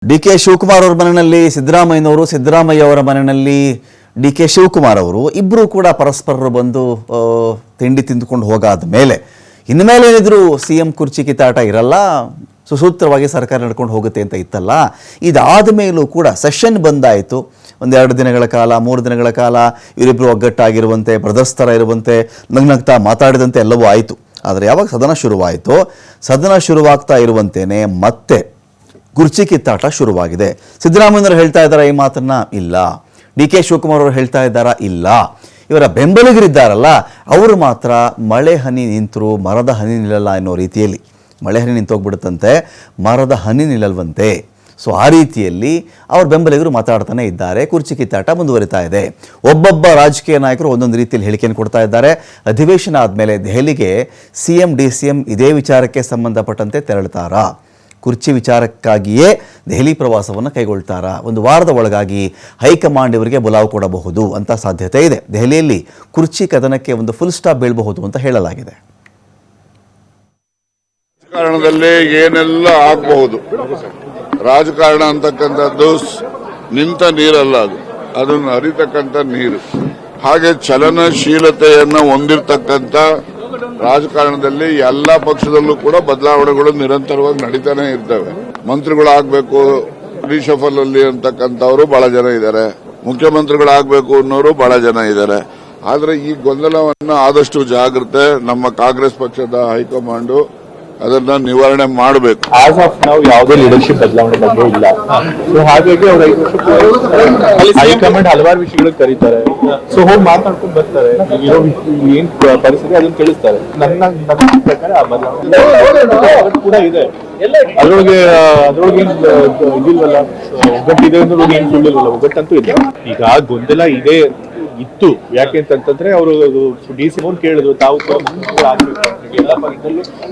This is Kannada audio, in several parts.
ಡಿ.ಕೆ. ಶಿವಕುಮಾರ್ ಅವರ ಮನೆಯಲ್ಲಿ ಸಿದ್ದರಾಮಯ್ಯನವರು, ಸಿದ್ದರಾಮಯ್ಯ ಅವರ ಮನೆಯಲ್ಲಿ ಡಿ.ಕೆ. ಶಿವಕುಮಾರ್ ಅವರು ಇಬ್ಬರೂ ಕೂಡ ಪರಸ್ಪರರು ಬಂದು ತಿಂಡಿ ತಿಂದುಕೊಂಡು ಹೋಗಾದ ಮೇಲೆ ಇನ್ಮೇಲೆ ಏನಿದ್ರು ಸಿ.ಎಂ ಕುರ್ಚಿ ಕಿತ್ತಾಟ ಇರಲ್ಲ, ಸುಸೂತ್ರವಾಗಿ ಸರ್ಕಾರ ನಡ್ಕೊಂಡು ಹೋಗುತ್ತೆ ಅಂತ ಇತ್ತಲ್ಲ. ಇದಾದ ಮೇಲೂ ಕೂಡ ಸೆಷನ್ ಬಂದಾಯಿತು. ಒಂದೆರಡು ದಿನಗಳ ಕಾಲ, 3 ದಿನಗಳ ಕಾಲ ಇವರಿಬ್ಬರು ಒಗ್ಗಟ್ಟಾಗಿರುವಂತೆ, ಬ್ರದರ್ಸ್ ಥರ ಇರುವಂತೆ, ನಗ್ನಗ್ತಾ ಮಾತಾಡಿದಂತೆ ಎಲ್ಲವೂ ಆಯಿತು. ಆದರೆ ಯಾವಾಗ ಸದನ ಶುರುವಾಯಿತು, ಸದನ ಶುರುವಾಗ್ತಾ ಇರುವಂತೇನೆ ಮತ್ತೆ ಕುರ್ಚಿ ಕಿತ್ತಾಟ ಶುರುವಾಗಿದೆ. ಸಿದ್ದರಾಮಯ್ಯನವರು ಹೇಳ್ತಾ ಇದ್ದಾರಾ ಈ ಮಾತನ್ನ? ಇಲ್ಲ. ಡಿ.ಕೆ. ಶಿವಕುಮಾರ್ ಅವರು ಹೇಳ್ತಾ ಇದ್ದಾರಾ? ಇಲ್ಲ. ಇವರ ಬೆಂಬಲಿಗರಿದ್ದಾರಲ್ಲ ಅವರು ಮಾತ್ರ ಮಳೆ ಹನಿ ನಿಂತರೂ ಮರದ ಹನಿ ನಿಲ್ಲಲ್ಲ ಅನ್ನೋ ರೀತಿಯಲ್ಲಿ, ಮಳೆ ಹನಿ ನಿಂತೋಗ್ಬಿಡುತ್ತಂತೆ, ಮರದ ಹನಿ ನಿಲ್ಲಲ್ವಂತೆ. ಸೊ ಆ ರೀತಿಯಲ್ಲಿ ಅವ್ರ ಬೆಂಬಲಿಗರು ಮಾತಾಡ್ತಾನೆ ಇದ್ದಾರೆ. ಕುರ್ಚಿ ಕಿತ್ತಾಟ ಮುಂದುವರಿತಾ ಇದೆ. ಒಬ್ಬೊಬ್ಬ ರಾಜಕೀಯ ನಾಯಕರು ಒಂದೊಂದು ರೀತಿಯಲ್ಲಿ ಹೇಳಿಕೆಯನ್ನು ಕೊಡ್ತಾ ಇದ್ದಾರೆ. ಅಧಿವೇಶನ ಆದಮೇಲೆ ದೆಹಲಿಗೆ ಸಿ.ಎಂ ಡಿ.ಸಿ.ಎಂ ಇದೇ ವಿಚಾರಕ್ಕೆ ಸಂಬಂಧಪಟ್ಟಂತೆ ತೆರಳುತ್ತಾರಾ, ಕುರ್ಚಿ ವಿಚಾರಕ್ಕಾಗಿಯೇ ದೆಹಲಿ ಪ್ರವಾಸವನ್ನು ಕೈಗೊಳ್ತಾರಾ, ಒಂದು ವಾರದ ಒಳಗಾಗಿ ಹೈಕಮಾಂಡ್ ಇವರಿಗೆ ಬುಲಾವ್ ಕೊಡಬಹುದು ಅಂತ ಸಾಧ್ಯತೆ ಇದೆ. ದೆಹಲಿಯಲ್ಲಿ ಕುರ್ಚಿ ಕದನಕ್ಕೆ ಒಂದು ಫುಲ್ ಸ್ಟಾಪ್ ಬೀಳಬಹುದು ಅಂತ ಹೇಳಲಾಗಿದೆ. ರಾಜಕಾರಣದಲ್ಲಿ ಏನೆಲ್ಲ ಆಗಬಹುದು. ರಾಜಕಾರಣ ಅಂತಕ್ಕಂಥದ್ದು ನಿಂತ ನೀರಲ್ಲ, ಅದನ್ನು ಹರಿತಕ್ಕಂಥ ನೀರು. ಹಾಗೆ ಚಲನಶೀಲತೆಯನ್ನು ಹೊಂದಿರತಕ್ಕಂಥ ರಾಜಕಾರಣದಲ್ಲಿ ಎಲ್ಲಾ ಪಕ್ಷದಲ್ಲೂ ಕೂಡ ಬದಲಾವಣೆಗಳು ನಿರಂತರವಾಗಿ ನಡೀತಾನೆ ಇರ್ತವೆ. ಮಂತ್ರಿಗಳಾಗಬೇಕು ರಿಷಫಲ್ ಅಲ್ಲಿ ಅಂತಕ್ಕಂಥವರು ಬಹಳ ಜನ ಇದ್ದಾರೆ, ಮುಖ್ಯಮಂತ್ರಿಗಳಾಗಬೇಕು ಅನ್ನೋರು ಬಹಳ ಜನ ಇದ್ದಾರೆ. ಆದ್ರೆ ಈ ಗೊಂದಲವನ್ನು ಆದಷ್ಟು ಜಾಗ್ರತೆ ನಮ್ಮ ಕಾಂಗ್ರೆಸ್ ಪಕ್ಷದ ಹೈಕಮಾಂಡ್ ಅದನ್ನ ನಿವಾರಣೆ ಮಾಡಬೇಕು. ಆಸ್ ಆಫ್ ನಾವು ಯಾವುದೇ ಲೀಡರ್ಶಿಪ್ ಬದಲಾವಣೆ ಬಗ್ಗೆ ಇಲ್ಲ. ಸೊ ಹಾಗಾಗಿ ಅವ್ರ ಹೈಕಮಾಂಡ್ ಹಲವಾರು ವಿಷಯಗಳು ಕರೀತಾರೆ. ಸೊ ಹೋಗಿ ಮಾತಾಡ್ಕೊಂಡು ಬರ್ತಾರೆ, ಏನ್ ಪರಿಸ್ಥಿತಿ ಅದನ್ನ ತಿಳಿಸ್ತಾರೆ. ನನ್ನ ಪ್ರಕಾರ ಆ ಬದಲಾವಣೆ ಕೂಡ ಇದೆ. ಅದ್ರೊಳಗೆ ಇದಿಲ್ವಲ್ಲ, ಒಗ್ಗಟ್ಟಿದೆ ಅನ್ನೋದು ಏನ್ ಸುಳ್ಳಿಲ್ವಲ್ಲ, ಒಗ್ಗಟ್ಟಂತೂ ಇದೆ. ಈಗ ಗೊಂದಲ ಇದೆ ಇತ್ತು. ಯಾಕೆ ಅಂತಂದ್ರೆ ಅವರು ಡಿ.ಸಿ ಕೇಳಿದ್ರು, ತಾವು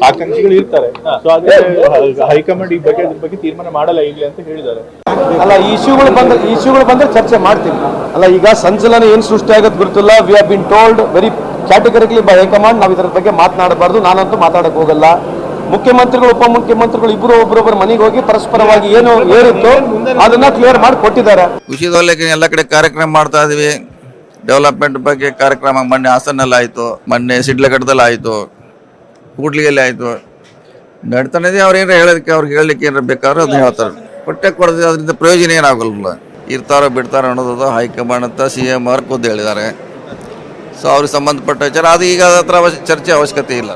ಆಕಾಂಕ್ಷಿಗಳು ಇರ್ತಾರೆ. ಸೊ ಅದೇ ಹೈಕಮಾಂಡ್ ಈ ಬಗ್ಗೆ ಅದ್ರ ಬಗ್ಗೆ ತೀರ್ಮಾನ ಮಾಡಲ್ಲ ಇಲ್ಲಿ ಅಂತ ಹೇಳಿದ್ದಾರೆ. ಅಲ್ಲ, ಈ ಇಶ್ಯೂಗಳು ಬಂದ್ರೆ ಚರ್ಚೆ ಮಾಡ್ತೀವಿ. ಅಲ್ಲ, ಈಗ ಸಂಚಲನ ಏನ್ ಸೃಷ್ಟಿ ಆಗೋದು ಗೊತ್ತಿಲ್ಲ. We have been told very categorically by high command ನಾವು ಇದರ ಬಗ್ಗೆ ಮಾತನಾಡಬಾರ್ದು. ನಾನಂತೂ ಮಾತಾಡಕ್ ಹೋಗಲ್ಲ. ಮುಖ್ಯಮಂತ್ರಿಗಳು, ಉಪಮುಖ್ಯಮಂತ್ರಿಗಳು ಇಬ್ಬರು ಒಬ್ಬರೊಬ್ಬರ ಮನೆಗೆ ಹೋಗಿ ಪರಸ್ಪರವಾಗಿ ಏನು ಏರಿತ್ತು ಅದನ್ನ ಕ್ಲಿಯರ್ ಮಾಡಿ ಕೊಟ್ಟಿದ್ದಾರೆ. ವಿಷಯದಲ್ಲಿ ಎಲ್ಲ ಕಡೆ ಕಾರ್ಯಕ್ರಮ ಮಾಡ್ತಾ ಇದೀವಿ. ಡೆವಲಪ್ಮೆಂಟ್ ಬಗ್ಗೆ ಕಾರ್ಯಕ್ರಮ ಮೊನ್ನೆ ಹಾಸನಲ್ಲಿ ಆಯಿತು, ಮೊನ್ನೆ ಸಿಡ್ಲಘಟ್ಟದಲ್ಲಿ ಆಯಿತು, ಕೂಡ್ಲಿಗೆಲ್ಲಿ ಆಯಿತು. ನಡ್ತಾನೆ ಇದೆ. ಅವ್ರು ಏನಾರ ಹೇಳೋದಕ್ಕೆ, ಅವ್ರಿಗೆ ಹೇಳಲಿಕ್ಕೆ ಏನಾರ ಬೇಕಾದ್ರೂ ಅದನ್ನ ಹೇಳ್ತಾರೆ. ಹೊಟ್ಟೆ ಕೊಡೋದು ಅದರಿಂದ ಪ್ರಯೋಜನ ಏನಾಗಲ್ಲ. ಇರ್ತಾರೋ ಬಿಡ್ತಾರೋ ಅನ್ನೋದು ಹೈಕಮಾಂಡ್ ಅಂತ ಸಿ.ಎಂ ಅವ್ರು ಖುದ್ದು ಹೇಳಿದ್ದಾರೆ. ಸೊ ಅವ್ರಿಗೆ ಸಂಬಂಧಪಟ್ಟ ವಿಚಾರ ಅದು. ಈಗ ಅದರ ಚರ್ಚೆ ಅವಶ್ಯಕತೆ ಇಲ್ಲ.